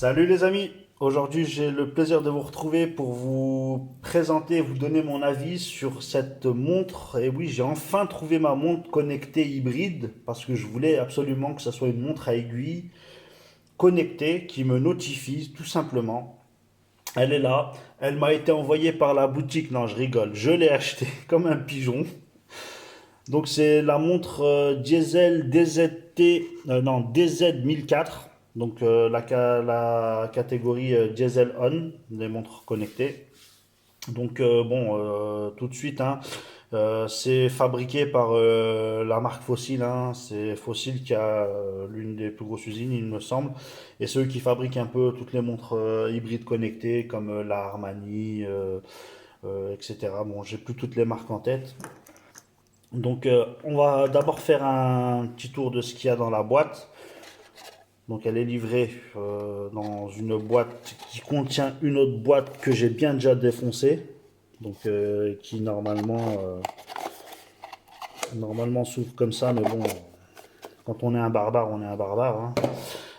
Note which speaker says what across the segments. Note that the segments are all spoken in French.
Speaker 1: Salut les amis, aujourd'hui j'ai le plaisir de vous retrouver pour vous présenter, vous donner mon avis sur cette montre. Et oui, j'ai enfin trouvé ma montre connectée hybride parce que je voulais absolument que ce soit une montre à aiguille connectée qui me notifie tout simplement. Elle est là, elle m'a été envoyée par la boutique, non je rigole, je l'ai achetée comme un pigeon. Donc c'est la montre Diesel DZT, non DZ 1004, donc la catégorie Diesel On, des montres connectées. Donc tout de suite, hein, c'est fabriqué par la marque Fossil, hein, c'est Fossil qui a l'une des plus grosses usines, il me semble, et ceux qui fabriquent un peu toutes les montres hybrides connectées comme la Armani, etc. Bon, j'ai plus toutes les marques en tête. Donc, on va d'abord faire un petit tour de ce qu'il y a dans la boîte. Donc, elle est livrée dans une boîte qui contient une autre boîte que j'ai bien déjà défoncée. Donc, qui normalement s'ouvre comme ça, mais bon, quand on est un barbare, on est un barbare, hein.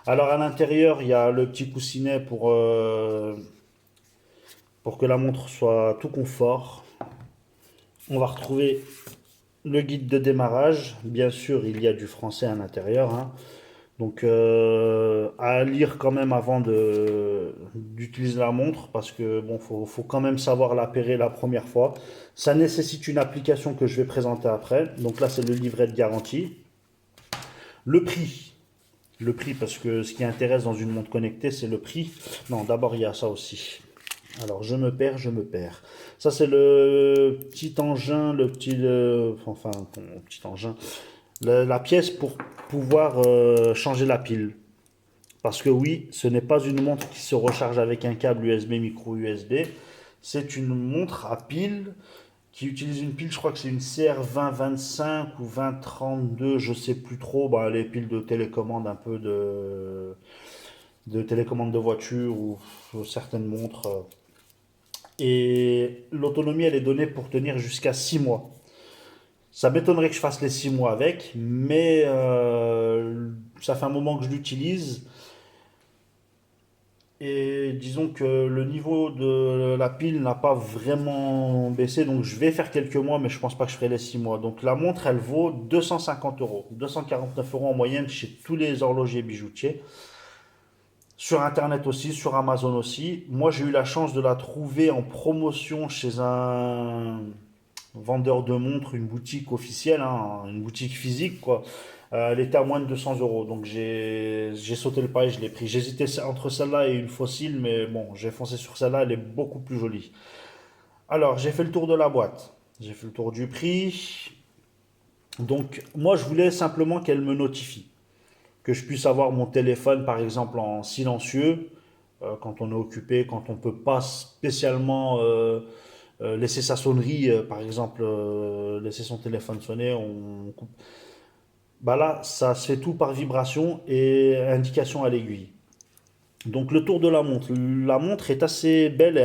Speaker 1: Alors, à l'intérieur, il y a le petit coussinet pour que la montre soit tout confort. On va retrouver le guide de démarrage. Bien sûr, il y a du français à l'intérieur, hein. Donc à lire quand même avant d'utiliser la montre parce que bon, faut quand même savoir l'appairer la première fois. Ça nécessite une application que je vais présenter après. Donc là, c'est le livret de garantie. Le prix. Le prix, parce que ce qui intéresse dans une montre connectée, c'est le prix. Non, d'abord, il y a ça aussi. Alors, je me perds. Ça, c'est le petit engin, enfin, le petit engin, la pièce pour pouvoir changer la pile. Parce que oui, ce n'est pas une montre qui se recharge avec un câble USB micro USB. C'est une montre à pile qui utilise une pile, je crois que c'est une CR2025 ou 2032, je sais plus trop. Bah, les piles de télécommande, un peu de télécommande de voiture ou certaines montres. Et l'autonomie, elle est donnée pour tenir jusqu'à 6 mois. Ça m'étonnerait que je fasse les 6 mois avec, mais ça fait un moment que je l'utilise. Et disons que le niveau de la pile n'a pas vraiment baissé, donc je vais faire quelques mois, mais je pense pas que je ferai les 6 mois. Donc la montre, elle vaut 250 euros, 249 euros en moyenne chez tous les horlogers bijoutiers. Sur Internet aussi, sur Amazon aussi. Moi, j'ai eu la chance de la trouver en promotion chez un vendeur de montres, une boutique officielle, hein, une boutique physique, quoi. Elle était à moins de 200 euros. Donc j'ai sauté le pas et je l'ai pris. J'hésitais entre celle-là et une fossile, mais bon, j'ai foncé sur celle-là, elle est beaucoup plus jolie. Alors, j'ai fait le tour de la boîte. J'ai fait le tour du prix. Donc, moi, je voulais simplement qu'elle me notifie. Que je puisse avoir mon téléphone, par exemple, en silencieux, quand on est occupé, quand on ne peut pas spécialement laisser sa sonnerie, par exemple, laisser son téléphone sonner, on coupe. Bah là, ça se fait tout par vibration et indication à l'aiguille. Donc le tour de la montre. La montre est assez belle et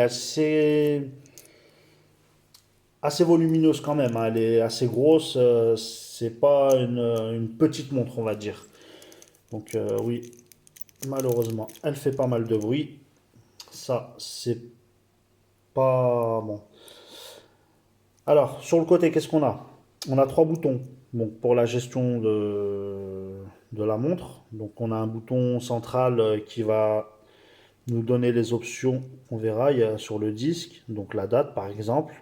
Speaker 1: assez volumineuse quand même, hein. Elle est assez grosse. C'est pas une petite montre, on va dire. Donc oui, malheureusement, elle fait pas mal de bruit. Ça, c'est pas bon. Alors, sur le côté, qu'est-ce qu'on a? On a trois boutons. Bon, pour la gestion de la montre. Donc, on a un bouton central qui va nous donner les options. On verra, il y a sur le disque, donc la date par exemple.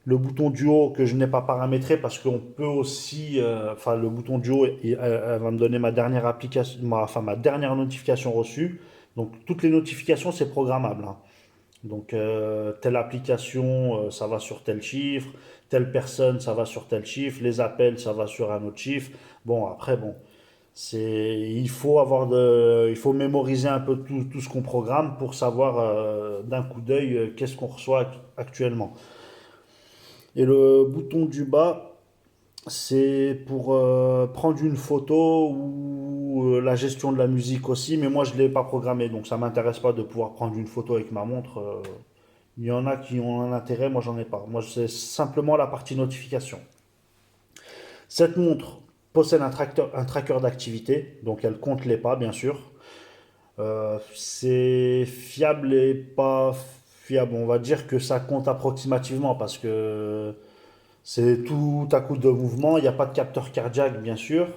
Speaker 1: Le bouton du haut que je n'ai pas paramétré parce qu'on peut aussi, enfin le bouton du haut, elle va me donner ma dernière application, enfin ma dernière notification reçue. Donc toutes les notifications c'est programmable, hein. Donc, telle application, ça va sur tel chiffre, telle personne, ça va sur tel chiffre, les appels, ça va sur un autre chiffre. Bon, après, bon, il faut mémoriser un peu tout ce qu'on programme pour savoir d'un coup d'œil qu'est-ce qu'on reçoit actuellement. Et le bouton du bas, c'est pour prendre une photo ou la gestion de la musique aussi, mais moi je ne l'ai pas programmé, donc ça m'intéresse pas de pouvoir prendre une photo avec ma montre. Il y en a qui ont un intérêt, moi j'en ai pas. Moi c'est simplement la partie notification. Cette montre possède un tracker d'activité, donc elle compte les pas bien sûr. C'est fiable et pas fiable. On va dire que ça compte approximativement parce que c'est tout à coup de mouvement. Il n'y a pas de capteur cardiaque, bien sûr.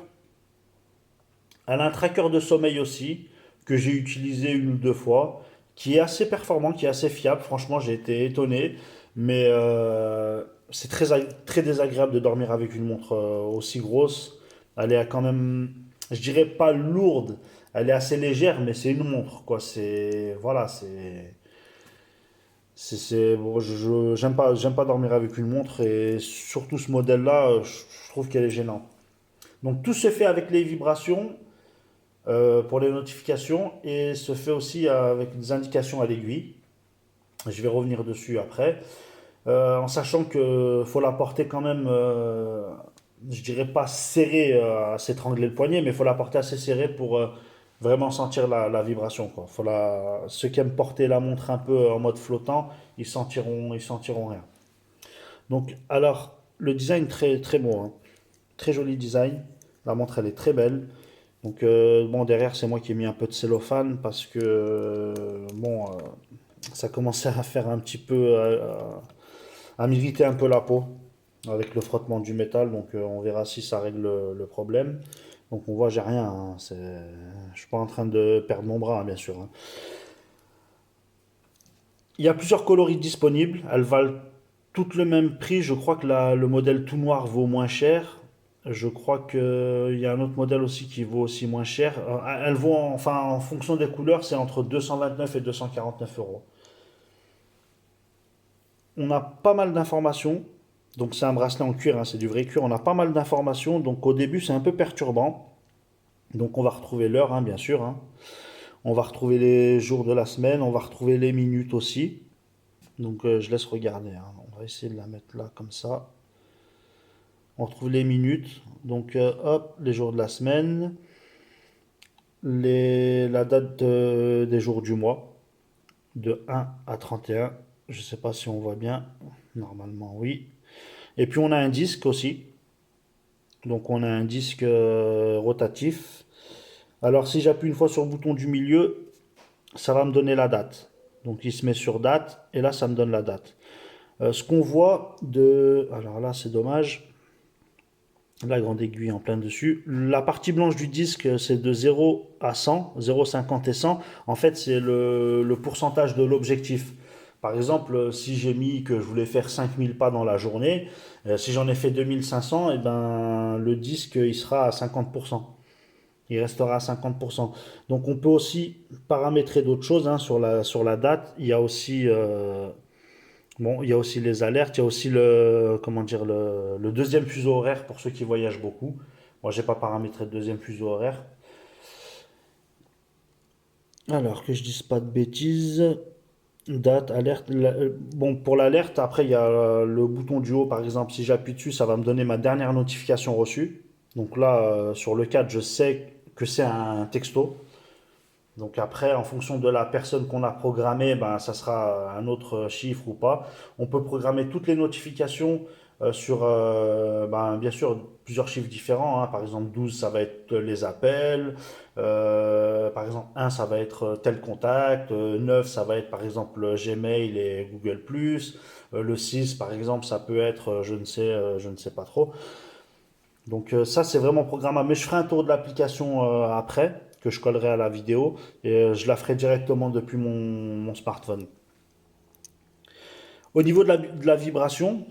Speaker 1: Elle a un tracker de sommeil aussi, que j'ai utilisé une ou deux fois, qui est assez performant, qui est assez fiable. Franchement, j'ai été étonné. Mais c'est très désagréable de dormir avec une montre aussi grosse. Elle est quand même, je dirais pas lourde. Elle est assez légère, mais c'est une montre, quoi. C'est, voilà, bon, j'aime pas dormir avec une montre et surtout ce modèle-là, je trouve qu'elle est gênante. Donc tout se fait avec les vibrations pour les notifications et se fait aussi avec des indications à l'aiguille. Je vais revenir dessus après. En sachant que faut la porter quand même, je dirais pas serré à s'étrangler le poignet, mais il faut la porter assez serré pour vraiment sentir la vibration, quoi. Ceux qui aiment porter la montre un peu en mode flottant, ils sentiront rien. Donc, alors, le design très, très beau, hein. Très joli design. La montre, elle est très belle. Donc, bon, derrière, c'est moi qui ai mis un peu de cellophane parce que, bon, ça commençait à faire un petit peu, à m'irriter un peu la peau avec le frottement du métal. Donc, on verra si ça règle le problème. Donc, on voit, j'ai rien, hein. Je suis pas en train de perdre mon bras, hein, bien sûr, hein. Il y a plusieurs coloris disponibles. Elles valent toutes le même prix. Je crois que le modèle tout noir vaut moins cher. Je crois qu'il y a un autre modèle aussi qui vaut aussi moins cher. Elles vont, enfin, en fonction des couleurs, c'est entre 229 et 249 euros. On a pas mal d'informations. Donc c'est un bracelet en cuir, hein, c'est du vrai cuir. On a pas mal d'informations. Donc au début, c'est un peu perturbant. Donc on va retrouver l'heure, hein, bien sûr, hein. On va retrouver les jours de la semaine. On va retrouver les minutes aussi. Donc je laisse regarder, hein. On va essayer de la mettre là comme ça. On retrouve les minutes. Donc hop, les jours de la semaine, la date des jours du mois, de 1 à 31. Je ne sais pas si on voit bien. Normalement oui. Et puis on a un disque aussi. Donc on a un disque rotatif. Alors si j'appuie une fois sur le bouton du milieu, ça va me donner la date. Donc il se met sur date et là ça me donne la date. Ce qu'on voit de... Alors là c'est dommage. La grande aiguille en plein dessus. La partie blanche du disque, c'est de 0 à 100, 0,50 et 100. En fait, c'est le pourcentage de l'objectif. Par exemple, si j'ai mis que je voulais faire 5000 pas dans la journée, si j'en ai fait 2500, et ben, le disque, il sera à 50%. Il restera à 50%. Donc on peut aussi paramétrer d'autres choses, hein, sur la date. Il y a aussi bon, il y a aussi les alertes, il y a aussi comment dire, le deuxième fuseau horaire pour ceux qui voyagent beaucoup. Moi, j'ai pas paramétré le deuxième fuseau horaire. Alors que je dise pas de bêtises. Date, alerte. Bon, pour l'alerte, après, il y a le bouton du haut, par exemple. Si j'appuie dessus, ça va me donner ma dernière notification reçue. Donc là, sur le 4, je sais que c'est un texto. Donc après, en fonction de la personne qu'on a programmée, ben, ça sera un autre chiffre ou pas. On peut programmer toutes les notifications sur, ben, bien sûr, plusieurs chiffres différents, hein. Par exemple, 12, ça va être les appels. Par exemple, 1, ça va être tel contact. 9, ça va être, par exemple, Gmail et Google+. Le 6, par exemple, ça peut être, je ne sais pas trop. Donc ça, c'est vraiment programmable. Mais je ferai un tour de l'application après, que je collerai à la vidéo, et je la ferai directement depuis mon smartphone. Au niveau de la vibration,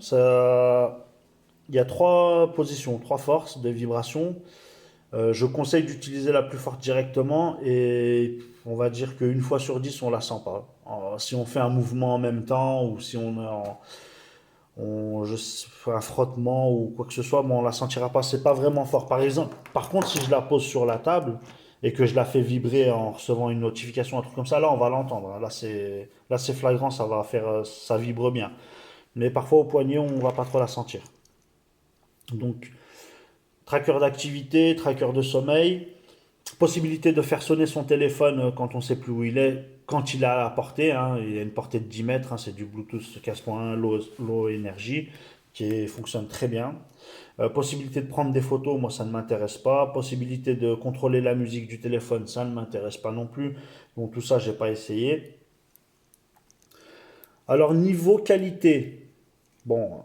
Speaker 1: il y a trois positions, trois forces de vibration. Je conseille d'utiliser la plus forte directement, et on va dire qu'une fois sur 10, on la sent pas. Si on fait un mouvement en même temps, ou si on est fais un frottement ou quoi que ce soit, bon, on la sentira pas. C'est pas vraiment fort. Par exemple, par contre, si je la pose sur la table et que je la fais vibrer en recevant une notification, un truc comme ça, là, on va l'entendre. Là, c'est flagrant, ça va faire, ça vibre bien. Mais parfois, au poignet, on va pas trop la sentir. Donc, tracker d'activité, tracker de sommeil, possibilité de faire sonner son téléphone quand on sait plus où il est, quand il a à la portée, hein. Il y a une portée de 10 mètres, hein, c'est du Bluetooth 15.1 low energy. qui fonctionne très bien. Possibilité de prendre des photos, moi ça ne m'intéresse pas. Possibilité de contrôler la musique du téléphone, ça ne m'intéresse pas non plus. Donc tout ça, j'ai pas essayé. Alors niveau qualité, bon,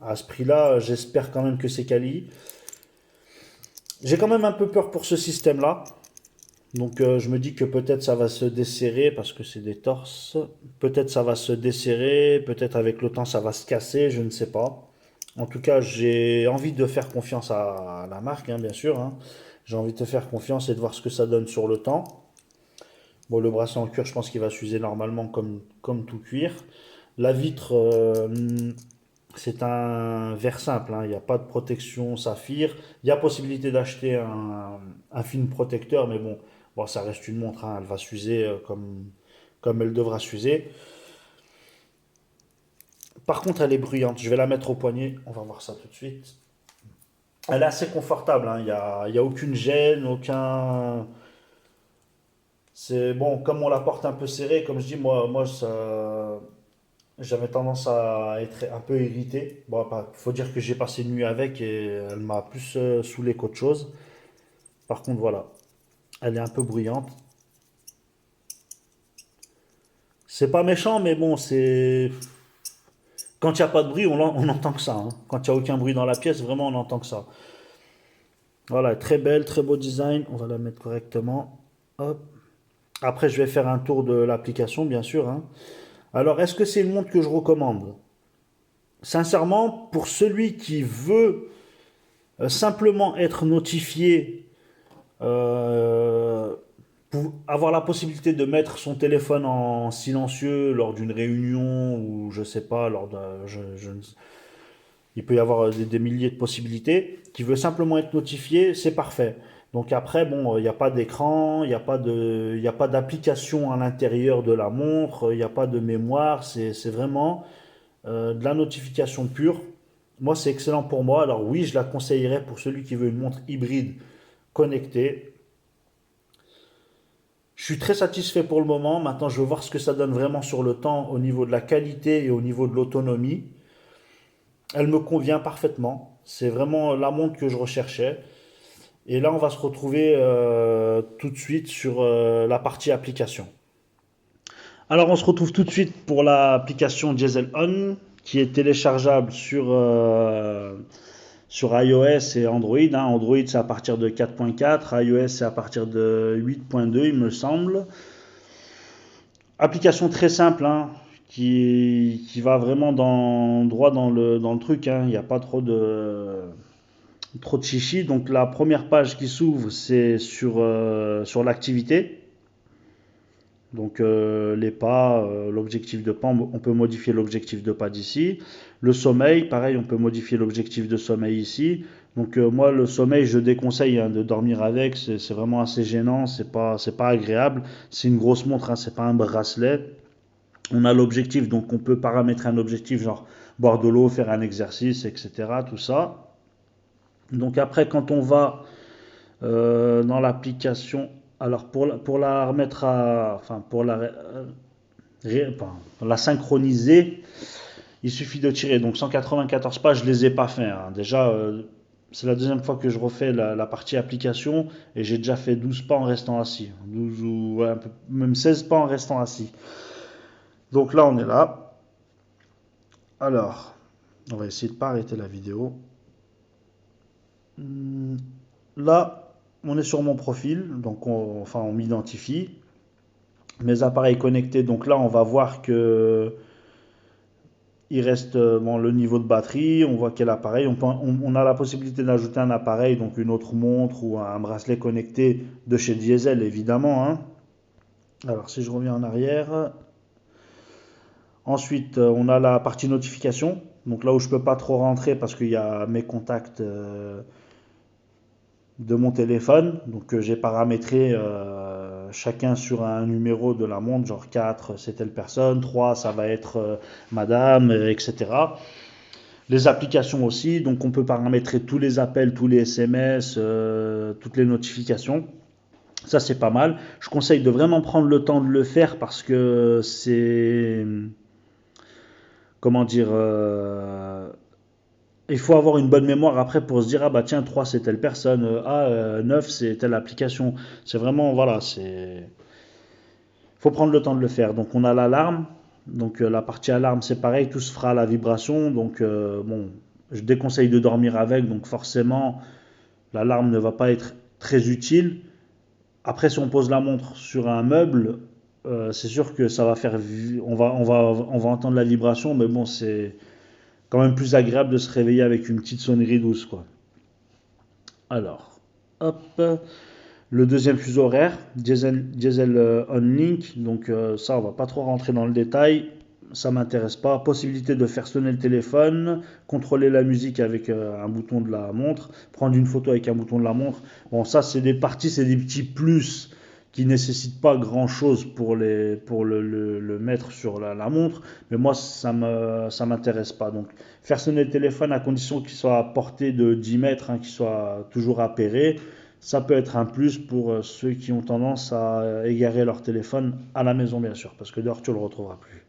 Speaker 1: à ce prix-là, j'espère quand même que c'est quali. J'ai quand même un peu peur pour ce système-là. Donc je me dis que peut-être ça va se desserrer parce que c'est des torses. Peut-être ça va se desserrer, peut-être avec le temps ça va se casser, je ne sais pas. En tout cas, j'ai envie de faire confiance à la marque, hein, bien sûr, hein. J'ai envie de te faire confiance et de voir ce que ça donne sur le temps. Bon, le bracelet en cuir, je pense qu'il va s'user normalement comme tout cuir. La vitre, c'est un verre simple, hein. Il n'y a pas de protection saphir. Il y a possibilité d'acheter un film protecteur, mais bon, ça reste une montre, hein. Elle va s'user comme elle devra s'user. Par contre, elle est bruyante. Je vais la mettre au poignet. On va voir ça tout de suite. Elle est assez confortable, hein. Il y a aucune gêne, aucun. C'est bon, comme on la porte un peu serrée, comme je dis, moi j'avais tendance à être un peu irrité. Bon, faut dire que j'ai passé une nuit avec et elle m'a plus saoulé qu'autre chose. Par contre, voilà, elle est un peu bruyante. C'est pas méchant, mais bon, c'est. Quand il n'y a pas de bruit, on entend que ça, hein. Quand il n'y a aucun bruit dans la pièce, vraiment, on entend que ça. Voilà, très belle, très beau design. On va la mettre correctement. Hop. Après, je vais faire un tour de l'application, bien sûr, hein. Alors, est-ce que c'est une montre que je recommande? Sincèrement, pour celui qui veut simplement être notifié, euh, pour avoir la possibilité de mettre son téléphone en silencieux lors d'une réunion ou je sais pas, il peut y avoir des milliers de possibilités, qui veut simplement être notifié, c'est parfait. Donc après, bon, il n'y a pas d'écran, il y a pas d'application à l'intérieur de la montre, il n'y a pas de mémoire, c'est vraiment de la notification pure. Moi, c'est excellent pour moi. Alors oui, je la conseillerais pour celui qui veut une montre hybride connectée. Je suis très satisfait pour le moment. Maintenant, je veux voir ce que ça donne vraiment sur le temps au niveau de la qualité et au niveau de l'autonomie. Elle me convient parfaitement. C'est vraiment la montre que je recherchais. Et là, on va se retrouver tout de suite sur la partie application. Alors, on se retrouve tout de suite pour l'application Diesel On, qui est téléchargeable sur iOS et Android, hein. Android, c'est à partir de 4.4, iOS, c'est à partir de 8.2, il me semble. Application très simple, hein, qui va vraiment droit dans le truc, hein. Il n'y a pas trop de chichi. Donc, la première page qui s'ouvre, c'est sur l'activité. Donc les pas, l'objectif de pas, on peut modifier l'objectif de pas d'ici. Le sommeil, pareil, on peut modifier l'objectif de sommeil ici. Donc moi le sommeil je déconseille, hein, de dormir avec, c'est vraiment assez gênant, c'est pas agréable. C'est une grosse montre, hein, c'est pas un bracelet. On a l'objectif, donc on peut paramétrer un objectif genre boire de l'eau, faire un exercice, etc. Tout ça. Donc après quand on va dans l'application, alors pour la remettre enfin pour la synchroniser, il suffit de tirer. Donc 194 pages, je les ai pas fait, hein. Déjà, c'est la deuxième fois que je refais la partie application et j'ai déjà fait 12 pas en restant assis. 12 ou ouais, même 16 pas en restant assis. Donc là, on est là. Alors, on va essayer de pas arrêter la vidéo. Hmm, Là, on est sur mon profil, donc on m'identifie. Mes appareils connectés, donc là, on va voir que il reste bon, le niveau de batterie, on voit quel appareil, on a la possibilité d'ajouter un appareil, donc une autre montre ou un bracelet connecté de chez Diesel évidemment, hein. Alors si je reviens en arrière, ensuite on a la partie notification, donc là où je peux pas trop rentrer parce qu'il y a mes contacts de mon téléphone, donc j'ai paramétré chacun sur un numéro de la montre, genre 4 c'est telle personne, 3 ça va être madame, etc. Les applications aussi, donc on peut paramétrer tous les appels, tous les SMS, toutes les notifications. Ça c'est pas mal. Je conseille de vraiment prendre le temps de le faire parce que c'est, comment dire, il faut avoir une bonne mémoire après pour se dire, ah bah tiens, 3 c'est telle personne, 9 c'est telle application. C'est vraiment, voilà, c'est... faut prendre le temps de le faire. Donc on a l'alarme. Donc la partie alarme c'est pareil, tout se fera à la vibration. Donc bon, je déconseille de dormir avec, donc forcément l'alarme ne va pas être très utile. Après si on pose la montre sur un meuble, c'est sûr que ça va faire, on va entendre la vibration, mais bon c'est quand même plus agréable de se réveiller avec une petite sonnerie douce quoi. Alors, hop. Le deuxième fuseau horaire, diesel on link, donc ça on va pas trop rentrer dans le détail, ça m'intéresse pas. Possibilité de faire sonner le téléphone, contrôler la musique avec un bouton de la montre, prendre une photo avec un bouton de la montre. Bon ça c'est des parties, c'est des petits plus qui nécessitent pas grand chose pour le mettre sur la montre, mais moi ça m'intéresse pas. Donc faire sonner le téléphone à condition qu'il soit à portée de 10 mètres, hein, qu'il soit toujours appairé. Ça peut être un plus pour ceux qui ont tendance à égarer leur téléphone à la maison, bien sûr, parce que dehors, tu ne le retrouveras plus.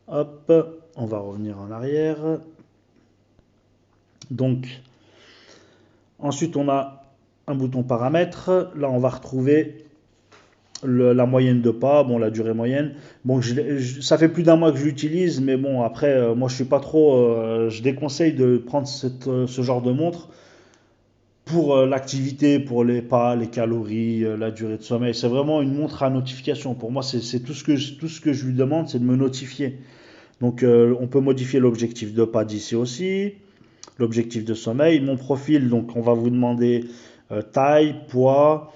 Speaker 1: Hop, on va revenir en arrière. Donc, ensuite, on a un bouton paramètres. Là, on va retrouver la moyenne de pas, bon, la durée moyenne. Bon, ça fait plus d'un mois que je l'utilise, mais bon, après, moi, je suis pas trop. Je déconseille de prendre ce genre de montre pour l'activité, pour les pas, les calories, la durée de sommeil. C'est vraiment une montre à notification. Pour moi, c'est tout ce que je lui demande, c'est de me notifier. Donc, on peut modifier l'objectif de pas d'ici aussi, l'objectif de sommeil. Mon profil, donc, on va vous demander taille, poids,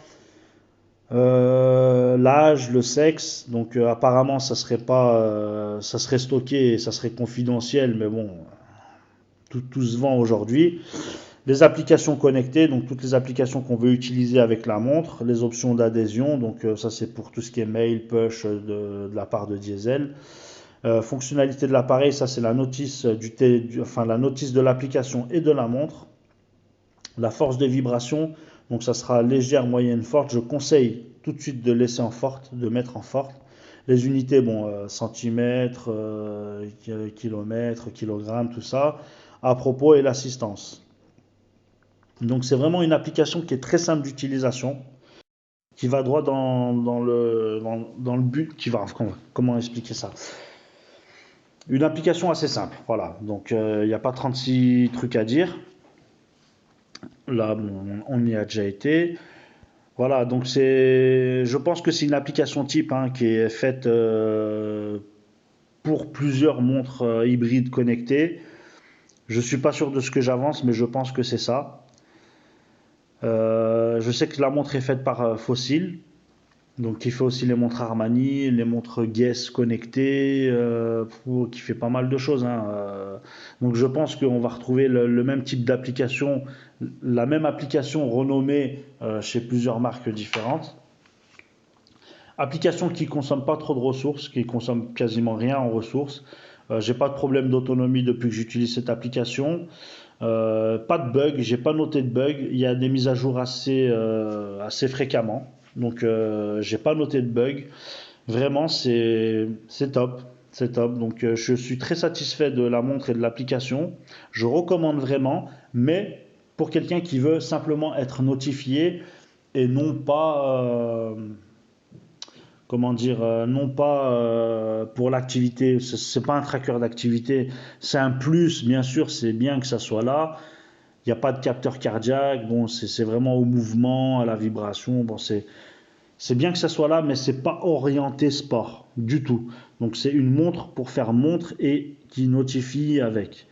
Speaker 1: l'âge, le sexe. Donc, apparemment, ça serait pas, ça serait stocké, ça serait confidentiel, mais bon, tout se vend aujourd'hui. Les applications connectées, donc toutes les applications qu'on veut utiliser avec la montre, les options d'adhésion, donc ça c'est pour tout ce qui est mail, push de la part de Diesel. Fonctionnalité de l'appareil, ça c'est la notice enfin la notice de l'application et de la montre. La force de vibration, donc ça sera légère, moyenne, forte. Je conseille tout de suite de laisser en forte, de mettre en forte. Les unités, bon, centimètres, kilomètres, kilogrammes, tout ça. À propos et l'assistance. Donc c'est vraiment une application qui est très simple d'utilisation, qui va droit dans le but, qui va, comment expliquer ça? Une application assez simple, voilà. Donc il n'y a pas 36 trucs à dire. Là, bon, on y a déjà été. Voilà, donc je pense que c'est une application type, hein, qui est faite pour plusieurs montres hybrides connectées. Je suis pas sûr de ce que j'avance, mais je pense que c'est ça. Je sais que la montre est faite par Fossil, donc qui fait aussi les montres Armani, les montres Guess connectées, qui fait pas mal de choses, hein. Donc je pense qu'on va retrouver le même type d'application, la même application renommée chez plusieurs marques différentes. Application qui consomme pas trop de ressources, qui consomme quasiment rien en ressources. J'ai pas de problème d'autonomie depuis que j'utilise cette application. Pas de bug, j'ai pas noté de bug. Il y a des mises à jour assez fréquemment. Donc j'ai pas noté de bug. Vraiment, c'est top. C'est top. Donc je suis très satisfait de la montre et de l'application. Je recommande vraiment, mais pour quelqu'un qui veut simplement être notifié et non pas comment dire, non pas pour l'activité, c'est pas un tracker d'activité, c'est un plus, bien sûr, c'est bien que ça soit là. Il n'y a pas de capteur cardiaque, bon, c'est vraiment au mouvement, à la vibration, bon, c'est bien que ça soit là, mais c'est pas orienté sport du tout. Donc c'est une montre pour faire montre et qui notifie avec.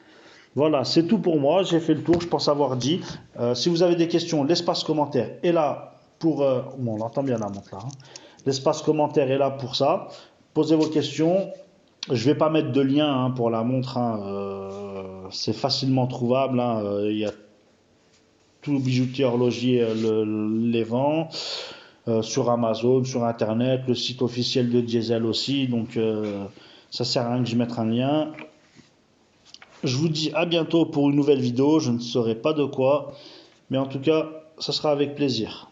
Speaker 1: Voilà, c'est tout pour moi, j'ai fait le tour, je pense avoir dit. Si vous avez des questions, l'espace commentaire est là pour... bon, on entend bien la montre là, hein. L'espace commentaire est là pour ça. Posez vos questions. Je ne vais pas mettre de lien, hein, pour la montre, hein. C'est facilement trouvable, hein. Il y a tout bijoutier horloger les vend. Sur Amazon, sur Internet, le site officiel de Diesel aussi. Donc ça sert à rien que je mette un lien. Je vous dis à bientôt pour une nouvelle vidéo. Je ne saurai pas de quoi. Mais en tout cas, ça sera avec plaisir.